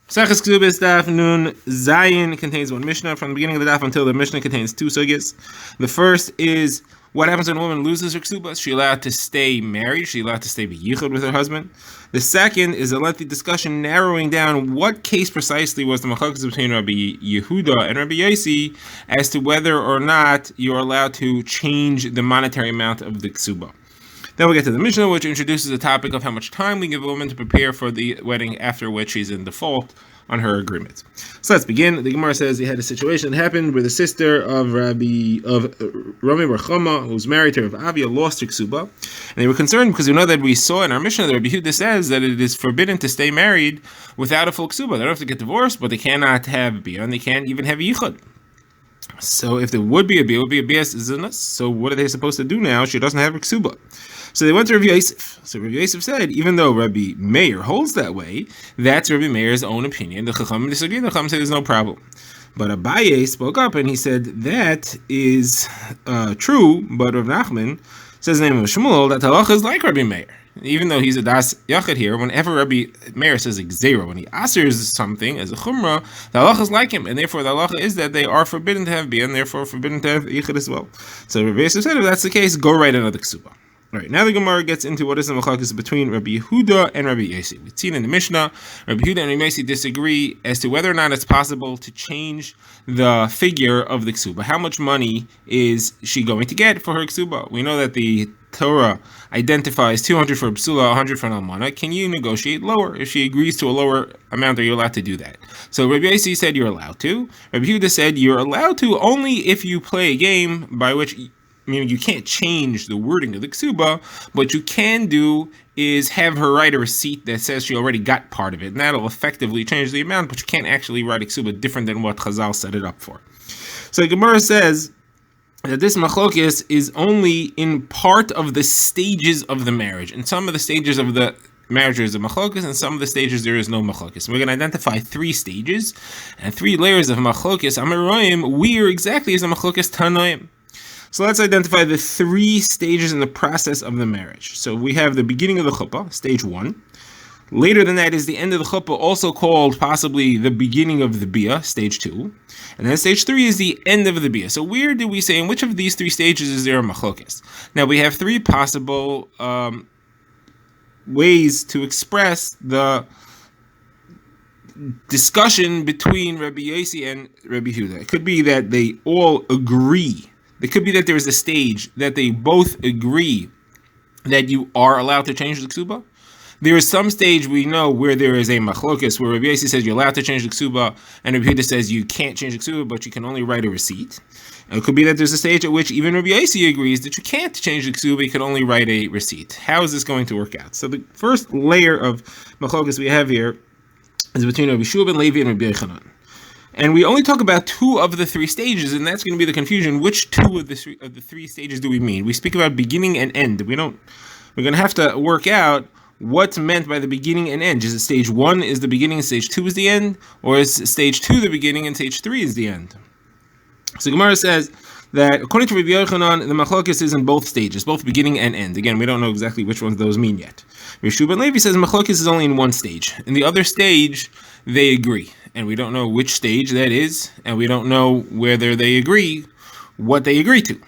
Kesubos Daf Nun Zayin contains one Mishnah. From the beginning of the Daf until the Mishnah contains two sugyas. The first is what happens when a woman loses her Kesubos. Is she allowed to stay married? Is she allowed to stay b'yichud with her husband? The second is a lengthy discussion narrowing down what case precisely was the machlokes between Rabbi Yehuda and Rabbi Yosi as to whether or not you're allowed to change the monetary amount of the Kesubah. Then we'll get to the Mishnah, which introduces the topic of how much time we give a woman to prepare for the wedding after which she's in default on her agreement. So let's begin. The Gemara says he had a situation that happened where the sister of Rami Rachama, who was married to Rav Avia, lost her Kesubah. And they were concerned because we know that we saw in our Mishnah that Rabbi Yehuda says that it is forbidden to stay married without a full Kesubah. They don't have to get divorced, but they cannot have bia, and they can't even have yichud. So if there would be a bia, it would be a bias izinus. So what are they supposed to do now? She doesn't have a Kesubah. So they went to Rabbi Yosef. So Rabbi Yosef said, even though Rabbi Meir holds that way, that's Rabbi Meir's own opinion. The Chacham disagreed. The Chacham said there's no problem. But Abaye spoke up and he said that is true. But Rav Nachman says the name of Shmuel that halacha is like Rabbi Meir. Even though he's a das yachid here, whenever Rabbi Meir says xera, when he asers something as a chumrah, the halacha is like him, and therefore the halacha is that they are forbidden to have bia, and therefore forbidden to have yichud as well. So Rabbi Yosef said, if that's the case, go write another Kesubah. All right, now the Gemara gets into what is the machlokes between Rabbi Yehuda and Rabbi Yosi. We've seen in the Mishnah, Rabbi Yehuda and Rabbi Yosi disagree as to whether or not it's possible to change the figure of the Kesubah. How much money is she going to get for her Kesubah? We know that the Torah identifies 200 for Psula, 100 for Almana. Can you negotiate lower? If she agrees to a lower amount, are you allowed to do that? So Rabbi Yosi said you're allowed to. Rabbi Yehuda said you're allowed to only if you play a game by which, meaning you can't change the wording of the Kesubah. What you can do is have her write a receipt that says she already got part of it, and that'll effectively change the amount, but you can't actually write a Kesubah different than what Chazal set it up for. So Gemara says that this machlokes is only in part of the stages of the marriage. In some of the stages of the marriage there is a machlokes, and some of the stages there is no machlokes. We're going to identify three stages and three layers of machlokes Amoraim, where exactly is the machlokes Tanoim. So let's identify the three stages in the process of the marriage. So we have the beginning of the chuppah, stage 1. Later than that is the end of the chuppah, also called possibly the beginning of the bia, stage 2. And then stage 3 is the end of the bia. So where do we say, in which of these three stages is there a machlokes? Now we have three possible ways to express the discussion between Rabbi Yosi and Rabbi Yehuda. It could be that they all agree. It could be that there is a stage that they both agree that you are allowed to change the Kesubah. There is some stage we know where there is a machlokes, where Rabbi Yosi says you're allowed to change the Kesubah, and Rabbi Yehuda says you can't change the Kesubah, but you can only write a receipt. And it could be that there's a stage at which even Rabbi Yosi agrees that you can't change the Kesubah, you can only write a receipt. How is this going to work out? So the first layer of machlokes we have here is between Rabbi Shua ben Levi and Rabbi Yochanan. And we only talk about two of the three stages, and that's going to be the confusion. Which two of the three stages do we mean? We speak about beginning and end. We're going to have to work out what's meant by the beginning and end. Is it stage 1 is the beginning and stage 2 is the end? Or is stage 2 the beginning and stage 3 is the end? So Gemara says that according to Rabbi Yochanan, the machlokes is in both stages, both beginning and end. Again, we don't know exactly which ones those mean yet. Rabbi Shua ben Levi says machlokes is only in one stage. In the other stage, they agree. And we don't know which stage that is, and we don't know whether they agree what they agree to.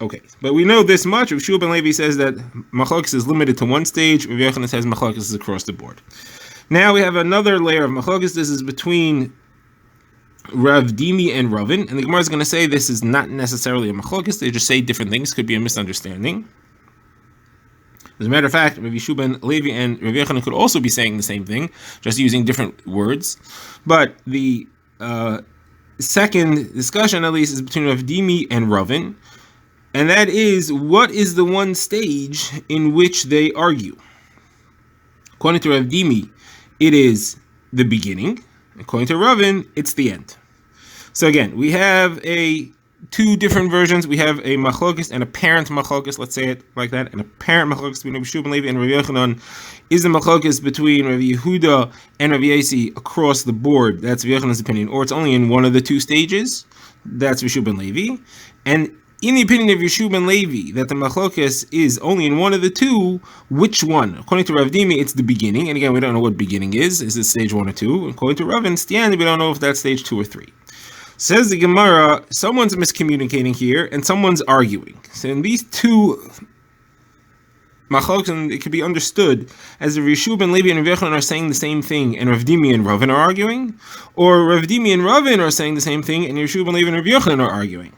Okay, but we know this much. Rabbi Shua ben Levi says that machlokes is limited to one stage. Rabbi Yochanan says machlokes is across the board. Now we have another layer of machlokes. This is between Rav Dimi and Ravin, and the Gemara is going to say this is not necessarily a machlokes. They just say different things. Could be a misunderstanding. As a matter of fact, Rabbi Shua ben Levi and Rabbi Yochanan could also be saying the same thing, just using different words. But the second discussion, at least, is between Rav Dimi and Ravin, and that is, what is the one stage in which they argue? According to Rav Dimi, it is the beginning. According to Ravin, it's the end. So again, we have two different versions. We have a machlokes and a parent machlokes, let's say it like that. And a parent machlokes between Rabbi Shua ben Levi and Rabbi Yochanan is the machlokes between Rabbi Yehuda and Rabbi Yosi across the board. That's Rabbi Yochanan's opinion. Or it's only in one of the two stages. That's Rabbi Shua ben Levi. And In the opinion of Yeshua ben Levi, that the machlokes is only in one of the two, which one? According to Rav Dimi, it's the beginning, and again, we don't know what beginning is. Is it stage 1 or 2? According to Rav Stiani, we don't know if that's stage 2 or 3. Says the Gemara, someone's miscommunicating here, and someone's arguing. So in these two machlokes, it could be understood as if Yeshua ben Levi and Rav Yochanan are saying the same thing, and Rav Dimi and Ravin are arguing, or Rav Dimi and Ravin are saying the same thing, and Yeshua ben Levi and Rav Yochanan are arguing.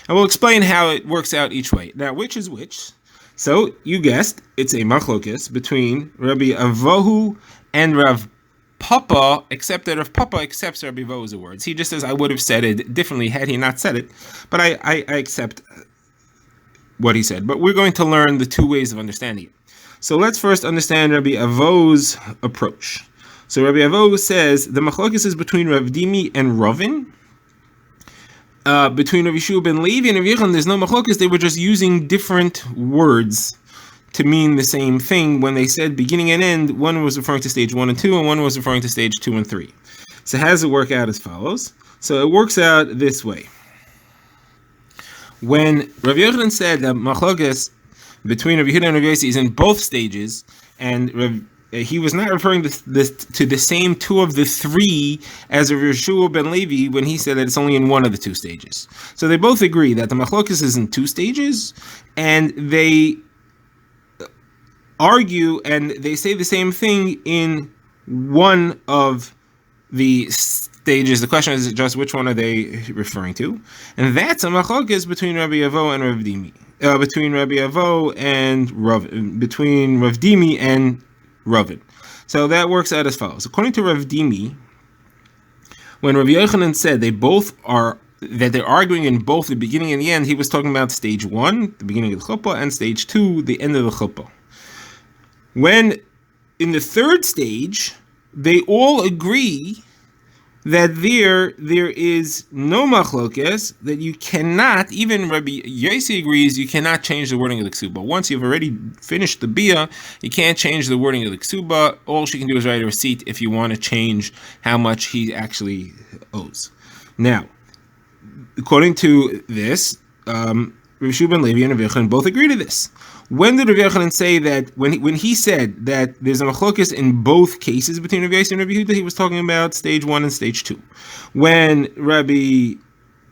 And we'll explain how it works out each way. Now, which is which? So, you guessed, it's a machlokes between Rabbi Avohu and Rav Papa, except that Rav Papa accepts Rabbi Avohu's words. He just says, I would have said it differently had he not said it, but I accept what he said. But we're going to learn the two ways of understanding it. So let's first understand Rabbi Avohu's approach. So Rabbi Avohu says, the machlokes is between Rav Dimi and Ravin. Between Rav Yeshua ben Levi and Rav Yochanan, there's no machlokes. They were just using different words to mean the same thing. When they said beginning and end, one was referring to stage 1 and 2, and one was referring to stage 2 and 3. So how does it work out as follows? So it works out this way. When Rav Yochanan said that machlokes between Rav Yehuda and Rav Yossi is in both stages, and he was not referring to the same two of the three as Rav Yeshua ben Levi when he said that it's only in one of the two stages. So they both agree that the machlokes is in two stages, and they argue and they say the same thing in one of the stages. The question is just which one are they referring to, and that's a machlokes between Rabbi Avohu and Rav Dimi, between Rabbi Avohu and Rav, between Rav Dimi and Ravin. So that works out as follows. According to Rav Dimi, when Rav Yochanan said that they're arguing in both the beginning and the end, he was talking about stage 1, the beginning of the chuppah, and stage 2, the end of the chuppah. When in the third stage, they all agree that there is no machlokes, that you cannot, even Rabbi Yossi agrees, you cannot change the wording of the ksuba. Once you've already finished the bia, you can't change the wording of the ksuba. All she can do is write a receipt if you want to change how much he actually owes. Now, according to this, Rav Yeshua ben Levi and Rav Yochanan both agree to this. When did Rav Yochanan say that, when he said that there's a machlokes in both cases between Rav Yossi and Rav Yehuda, he was talking about stage 1 and stage 2. When Rabbi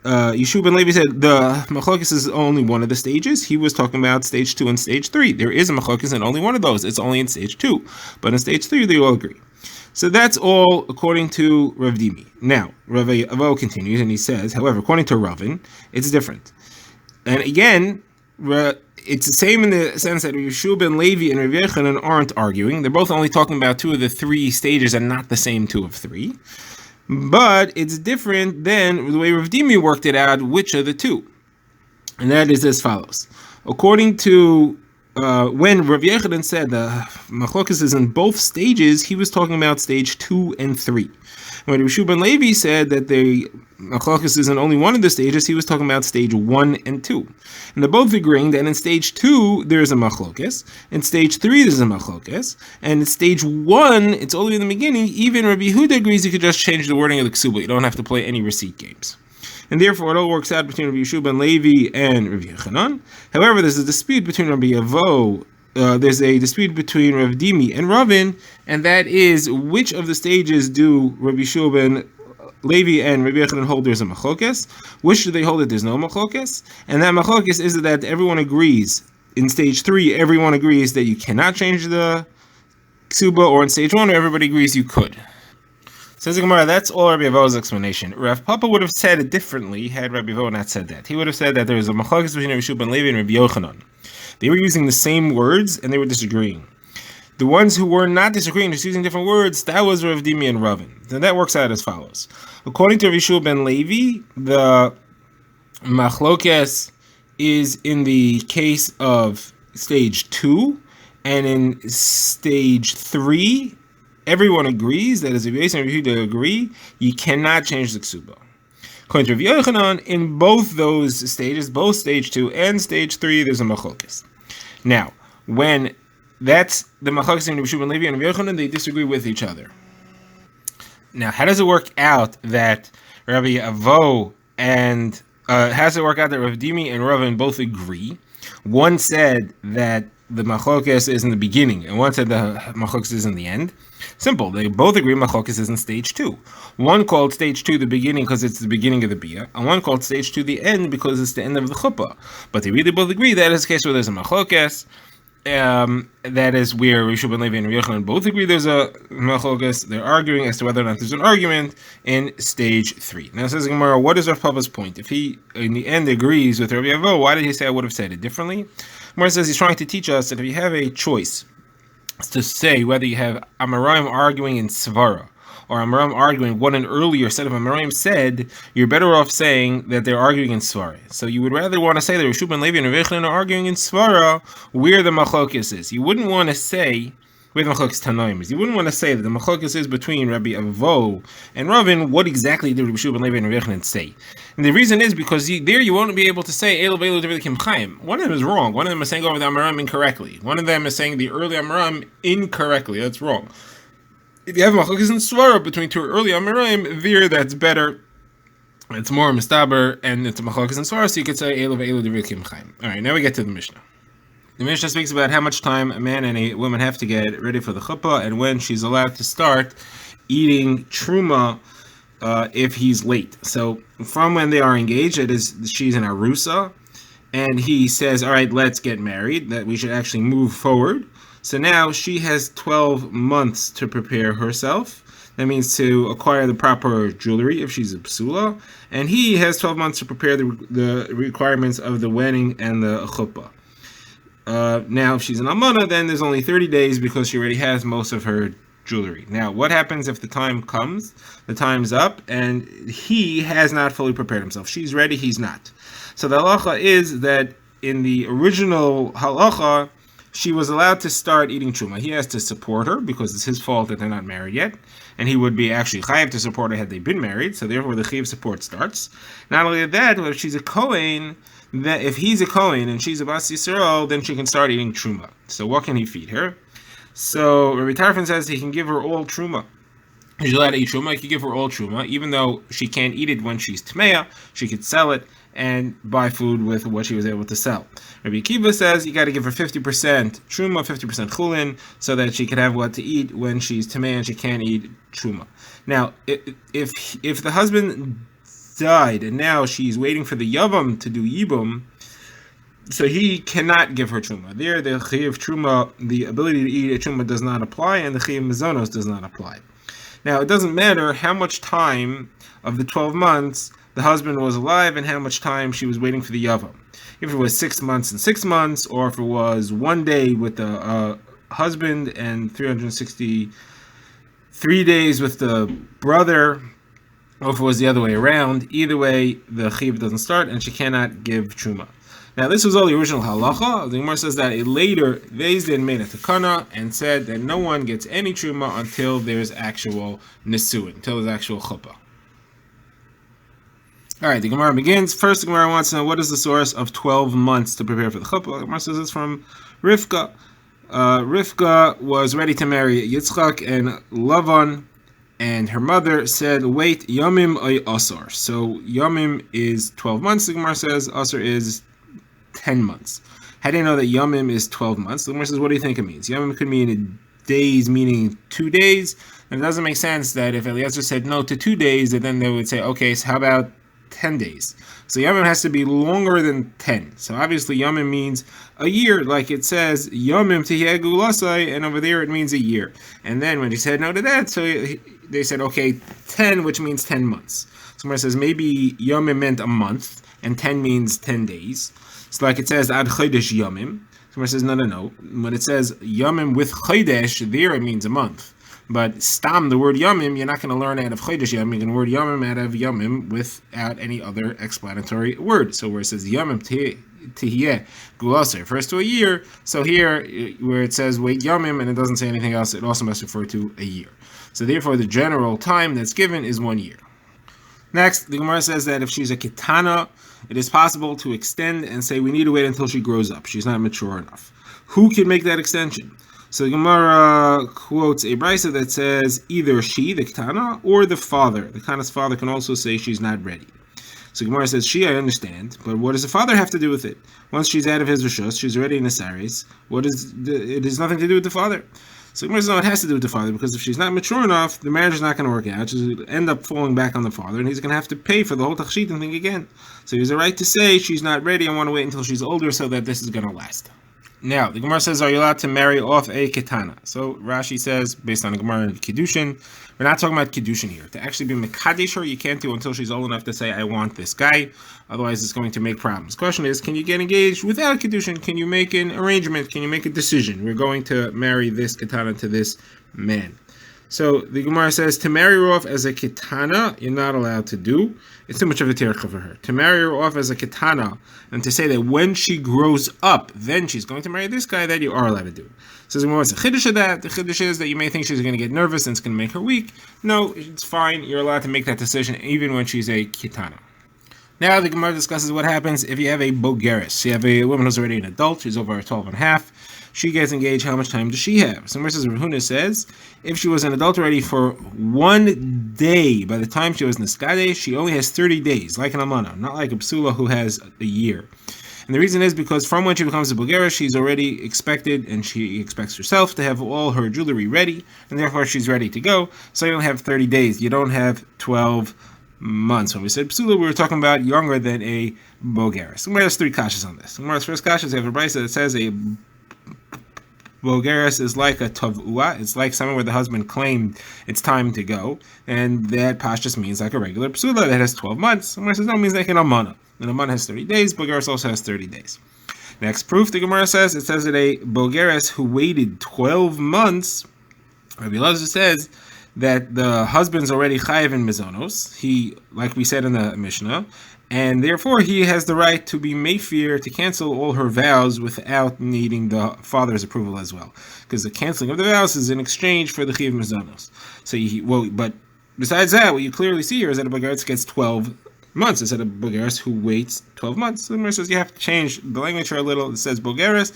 Yeshua ben Levi said the machlokes is only one of the stages, he was talking about stage 2 and stage 3. There is a machlokes in only one of those. It's only in stage 2. But in stage 3, they all agree. So that's all according to Rav Dimi. Now, Rav Avohu continues and he says, however, according to Ravin, it's different. And again, it's the same in the sense that Yeshua ben Levi and Rav Yochanan aren't arguing. They're both only talking about 2 of the 3 stages and not the same 2 of 3. But it's different than the way Rav Dimi worked it out, which are the 2. And that is as follows. According to when Rav Yochanan said the machlokes is in both stages, he was talking about stage 2 and 3. When Yeshua ben Levi said that the machlokes is in only one of the stages, he was talking about stage 1 and 2. And they're both agreeing that in stage 2 there is a machlokes, in stage 3 there's a machlokes, and in stage 1 it's only in the beginning. Even Rabbi Yehuda agrees you could just change the wording of the ksuba. You don't have to play any receipt games. And therefore it all works out between Rabbi Yeshua ben Levi and Rabbi Yochanan. However, there's a dispute between Rabbi Avohu, there's a dispute between Rav Dimi and Ravin, and that is which of the stages do Rabbi Yeshua ben Levi and Rabbi Yochanan hold there's a machlokes, which do they hold that there's no machlokes, and that machlokes is that everyone agrees, in stage 3 everyone agrees that you cannot change the ksuba, or in stage 1 everybody agrees you could. Says the Gemara, that's all Rabbi Avohu's explanation. Rav Papa would have said it differently had Rabbi Avohu not said that. He would have said that there was a machlokes between Rabbi Yeshua ben Levi and Rabbi Yochanan. They were using the same words and they were disagreeing. The ones who were not disagreeing, just using different words, that was Rav Dimi and Ravin. And that works out as follows. According to Rabbi Yeshua ben Levi, the machlokes is in the case of stage 2, and in stage 3, everyone agrees that as Rabbi Yossi and Rabbi Yehuda agree, you cannot change the ksuba. According to Rabbi Yochanan, in both those stages, both stage 2 and stage 3, there's a machlokes. Now, when that's the machlokes in Rabbi Yeshua ben Levi and Rabbi Yochanan, they disagree with each other. Now, how does it work out that Rabbi Avohu and Has it work out that Rav Dimi and Ravin both agree? One said that the machlokes is in the beginning, and one said the machlokes is in the end. Simple. They both agree machlokes is in stage 2. One called stage 2 the beginning because it's the beginning of the bia, and one called stage 2 the end because it's the end of the chuppah. But they really both agree that is the case where there's a machlokes. That is where Rishu ben Levi and Yochanan both agree there's a machlokes. They're arguing as to whether or not there's an argument in stage 3. Now says Gemara, what is Rav Papa's point? If he in the end agrees with Rabbi Avo, why did he say I would have said it differently? Gemara says he's trying to teach us that if you have a choice to say whether you have Amoraim arguing in Svara or Amoraim arguing what an earlier set of Amoraim said, you're better off saying that they're arguing in Svara. So you would rather want to say that Rishu ben Levi and Rav Yochanan are arguing in Svara where the machlokes is. You wouldn't want to say where the machlokes Tanaim is. You wouldn't want to say that the machlokes is between Rabbi Avo and Ravin. What exactly did Rishu ben Levi and Rav Yochanan say? And the reason is because there you won't be able to say Elo Velo Devei Kim Chaim. One of them is wrong. One of them is saying over the Amoraim incorrectly. One of them is saying the early Amoraim incorrectly. That's wrong. If you have machlokes in Svara between two early Amoraim, there that's better. It's more mistaber, and it's a machlokes in Svara, so you could say Elo Velo Devei Kim Chaim. All right, now we get to the Mishnah. The Mishnah speaks about how much time a man and a woman have to get ready for the chuppah, and when she's allowed to start eating truma if he's late. So from when they are engaged, she's an arusa, and he says, all right, let's get married, that we should actually move forward. So now she has 12 months to prepare herself. That means to acquire the proper jewelry if she's a psula, and he has 12 months to prepare the requirements of the wedding and the chuppah. Now, if she's an almana, then there's only 30 days because she already has most of her jewelry. Now, what happens if the time comes, the time's up, and he has not fully prepared himself? She's ready, he's not. So the halacha is that in the original halacha, she was allowed to start eating truma. He has to support her because it's his fault that they're not married yet, and he would be actually chayav to support her had they been married. So therefore, the chayav support starts. Not only that, but if she's a kohen, that if he's a kohen and she's a bas Yisrael, then she can start eating truma. So what can he feed her? So Rabbi Tarfon says he can give her all truma. She's allowed to eat truma. He can give her all truma, even though she can't eat it when she's tmeya. She could sell it and buy food with what she was able to sell. Rabbi Akiva says you got to give her 50% truma, 50% chulin, so that she can have what to eat when she's tamei and she can't eat truma. Now, if the husband died and now she's waiting for the yavam to do yibum, so he cannot give her truma. There, the chiyuv truma, the ability to eat a truma does not apply, and the chiyuv mizonos does not apply. Now, it doesn't matter how much time of the 12 months the husband was alive and how much time she was waiting for the yavam. If it was 6 months and 6 months, or if it was 1 day with the husband and 363 days with the brother, or if it was the other way around, either way, the chiv doesn't start and she cannot give truma. Now, this was all the original halacha. The Gemara says that a later Vezdin made a takana and said that no one gets any truma until there's actual nesuin, until there's actual chuppah. All right, the Gemara begins. First, the Gemara wants to know what is the source of 12 months to prepare for the chuppah. The Gemara says it's from Rivka. Rivka was ready to marry Yitzchak and Lavan, and her mother said, wait, Yomim ay Asar. So Yomim is 12 months, the Gemara says. Asar is 10 months. How do you know that Yomim is 12 months? The Gemara says, what do you think it means? Yomim could mean days, meaning 2 days. And it doesn't make sense that if Eliezer said no to 2 days, that then they would say, okay, so how about 10 days? So Yomim has to be longer than 10. So obviously Yomim means a year, like it says Yomim Tihye Gulasai, and over there it means a year. And then when he said no to that, so they said, okay, 10, which means 10 months. Somebody says maybe Yomim meant a month, and 10 means 10 days. So like it says Ad Chodesh Yomim. Somebody says, no. When it says Yomim with Chodesh, there it means a month. But stam, the word yamim, you're not going to learn out of chodesh yamim. You're going to word yamim out of yamim without any other explanatory word. So where it says yamim tihiyeh gulaseh refers to a year. So here, where it says wait yamim and it doesn't say anything else, it also must refer to a year. So therefore, the general time that's given is 1 year. Next, the Gemara says that if she's a kitana, it is possible to extend and say we need to wait until she grows up. She's not mature enough. Who can make that extension? So the Gemara quotes a brisa that says either she, the Ketana, or the father. The Ketana's father can also say she's not ready. So Gemara says, I understand, but what does the father have to do with it? Once she's out of his rishos, she's already in the saris. It has nothing to do with the father. So Gemara says, no, it has to do with the father, because if she's not mature enough, the marriage is not going to work out. She's going to end up falling back on the father, and he's going to have to pay for the whole tachshit thing again. So he has a right to say, she's not ready, I want to wait until she's older so that this is going to last. Now, the Gemara says, are you allowed to marry off a ketana? So Rashi says, based on the Gemara and Kiddushin, we're not talking about Kiddushin here. To actually be Mekadesh her, you can't do until she's old enough to say, I want this guy. Otherwise, it's going to make problems. The question is, can you get engaged without Kiddushin? Can you make an arrangement? Can you make a decision? We're going to marry this ketana to this man. So the Gemara says, to marry her off as a ketana, you're not allowed to do. It's too much of a tircha for her. To marry her off as a ketana, and to say that when she grows up, then she's going to marry this guy, that you are allowed to do. So the Gemara wants a chiddush of that. The chiddush is that you may think she's going to get nervous and it's going to make her weak. No, it's fine. You're allowed to make that decision even when she's a ketana. Now the Gemara discusses what happens if you have a bogeres. You have a woman who's already an adult. She's over 12 and a half. She gets engaged. How much time does she have? So Rav Huna says, if she was an adult already for 1 day, by the time she was niskadeh, she only has 30 days, like an almana, not like a psula who has a year. And the reason is because from when she becomes a bogeres, she's already expected, and she expects herself to have all her jewelry ready, and therefore she's ready to go. So you don't have 30 days. You don't have 12 months. When we said psula, we were talking about younger than a bogeres. There's 3 kashas on this. Gemara's first kasha is we have a brisa that says a bogeres is like a tavua. It's like someone where the husband claimed it's time to go, and that pashtus means like a regular psula that has 12 months. Someone says no, it means like an almana. An almana has 30 days. Bogeres also has 30 days. Next proof, the Gemara says, it says that a bogeres who waited 12 months, Rabbi Elazar says that the husband's already chayiv in mizonos. He, like we said in the Mishnah, and therefore he has the right to be meifir, to cancel all her vows without needing the father's approval as well, because the canceling of the vows is in exchange for the chayiv mizonos. So but besides that, what you clearly see here is that a bogeres gets 12 months instead of bogeres who waits 12 months. So the Gemara says you have to change the language here a little. It says bogeres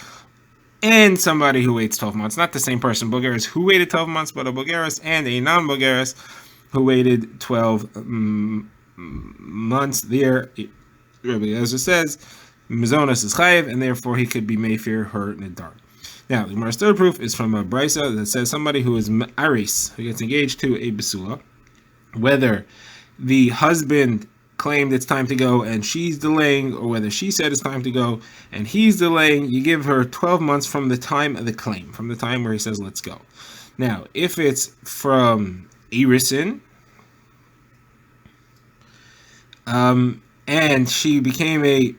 and somebody who waits 12 months, not the same person. Bogeres who waited 12 months, but a bogeres and a non-bogeres who waited 12 months. There, Rabbi Elazar says, mizonos is chayiv, and therefore he could be meifir her nidar. Now, the Gemara's third proof is from a brisa that says somebody who is aris, who gets engaged to a besula, whether the husband claimed it's time to go and she's delaying, or whether she said it's time to go and he's delaying, you give her 12 months from the time of the claim, from the time where he says let's go. Now, if it's from Erisin, and she became a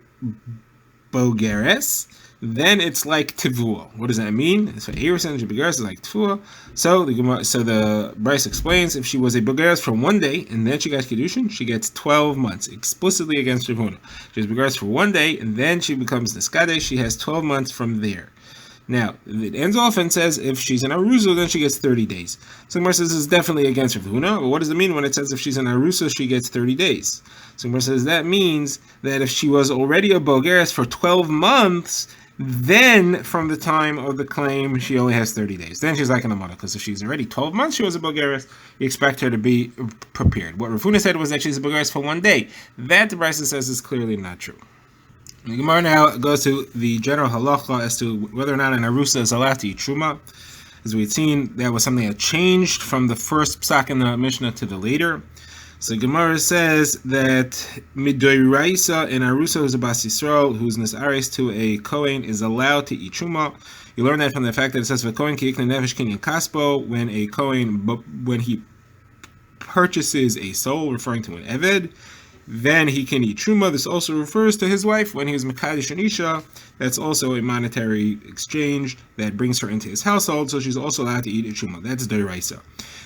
bogeres, then it's like tivua. What does that mean? So Erisin, bogeres is like tivua. So the Bryce explains, if she was a bogeres for 1 day and then she got kiddushin, she gets 12 months, explicitly against Rav Huna. She was bogeres for 1 day and then she becomes niskadeh. She has 12 months from there. Now, it ends off and says if she's an arusa, then she gets 30 days. So Gemara says this is definitely against Rav Huna. But what does it mean when it says if she's an arusa, she gets 30 days? So Gemara says that means that if she was already a bogeres for 12 months, then from the time of the claim, she only has 30 days. Then she's like an almana, because if she's already 12 months, she was a bogeres, you expect her to be prepared. What Rav Huna said was that she's a bogeres for 1 day. That the Brisa says is clearly not true. The Gemara now goes to the general halacha as to whether or not an arusa is allowed to eat truma. As we've seen, that was something that changed from the first psak in the Mishnah to the later. So Gemara says that midoiraisa, an arusa who's a bas Yisrael, who's nisaris to a kohen, is allowed to eat truma. You learn that from the fact that it says v'kohen ki yikna nefesh kinyan kaspo, when a kohen, when he purchases a soul, referring to an eved, then he can eat truma. This also refers to his wife when he was mekadesh an isha. That's also a monetary exchange that brings her into his household, so she's also allowed to eat a truma. That's doraisa.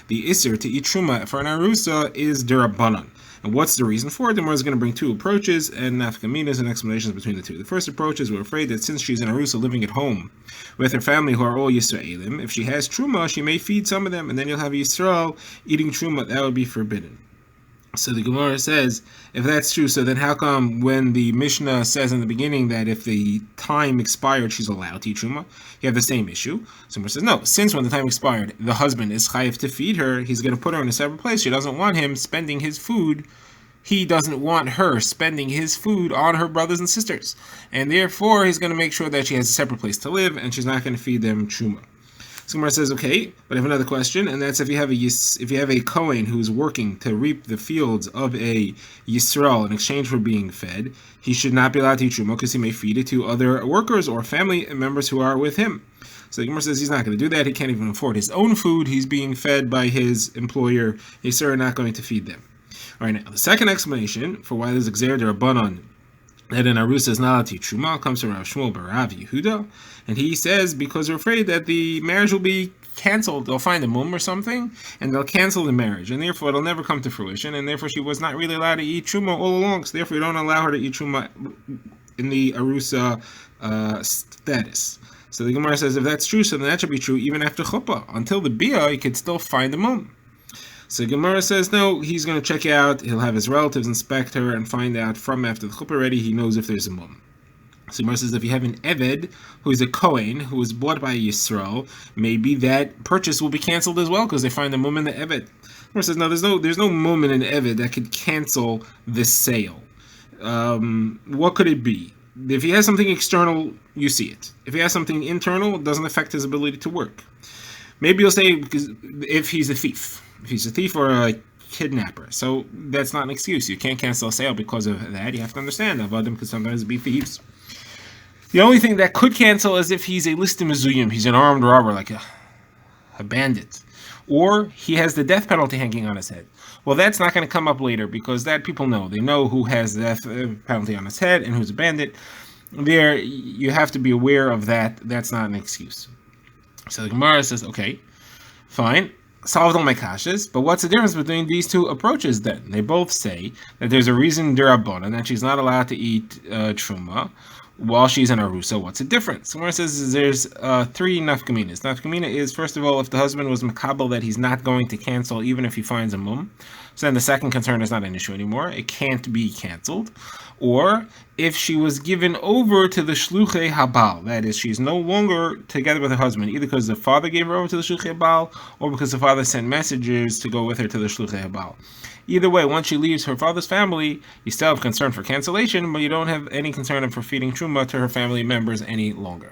The isser to eat truma for an arusa is derabanan. And what's the reason for it? The Gemara is going to bring 2 approaches and nafkaminas and explanations between the 2. The first approach is we're afraid that since she's an arusa living at home with her family who are all Yisraelim, if she has truma, she may feed some of them, and then you'll have Yisrael eating truma. That would be forbidden. So the Gemara says, if that's true, so then how come when the Mishnah says in the beginning that if the time expired, she's allowed to eat truma, you have the same issue? So Gemara says, no, since when the time expired, the husband is chayiv to feed her, he's going to put her in a separate place. She doesn't want him spending his food he doesn't want her spending his food on her brothers and sisters, and therefore he's going to make sure that she has a separate place to live, and she's not going to feed them truma. So Gemara says, okay, but I have another question, and that's if you have a Kohen who's working to reap the fields of a Yisrael in exchange for being fed, he should not be allowed to eat truma because he may feed it to other workers or family members who are with him. So the Gemara says he's not going to do that. He can't even afford his own food. He's being fed by his employer. He's certainly not going to feed them. All right, now the second explanation for why there's a Gzer D'Rabbanan that an Arusa is not allowed to eat truma comes from Rav Shmuel bar Rav Yehuda, and he says because they're afraid that the marriage will be canceled. They'll find a mum or something, and they'll cancel the marriage, and therefore it'll never come to fruition, and therefore she was not really allowed to eat truma all along, so therefore you don't allow her to eat truma in the Arusa status. So the Gemara says if that's true, so then that should be true even after chuppah. Until the bia, you could still find a mum. So Gemara says no, he's going to check out, he'll have his relatives inspect her and find out from after the chuppah already, he knows if there's a mum. So Gemara says if you have an Eved who is a Kohen who was bought by Yisrael, maybe that purchase will be canceled as well because they find a mum in the Eved. Gemara says no, there's no mum in an Eved that could cancel this sale. What could it be? If he has something external, you see it. If he has something internal, it doesn't affect his ability to work. Maybe you'll say because if he's a thief or a kidnapper, so that's not an excuse. You can't cancel a sale because of that. You have to understand that Avadim could sometimes be thieves. The only thing that could cancel is if he's a listim mezuyim, he's an armed robber, like a bandit, or he has the death penalty hanging on his head. Well, that's not going to come up later because that people know. They know who has the death penalty on his head and who's a bandit. There, you have to be aware of that. That's not an excuse. So the Gemara says, okay, fine, solved all my kashas, but what's the difference between these two approaches then? They both say that there's a reason d'Rabbanan that she's not allowed to eat truma while she's in Arusa. What's the difference? Gemara says there's three nafkaminas. Nafkamina is, first of all, if the husband was makabel that he's not going to cancel even if he finds a mum. So then the second concern is not an issue anymore. It can't be canceled. Or if she was given over to the shluchei habal, that is, she's no longer together with her husband, either because the father gave her over to the shluchei habal or because the father sent messengers to go with her to the shluchei habal. Either way, once she leaves her father's family, you still have concern for cancellation, but you don't have any concern for feeding truma to her family members any longer.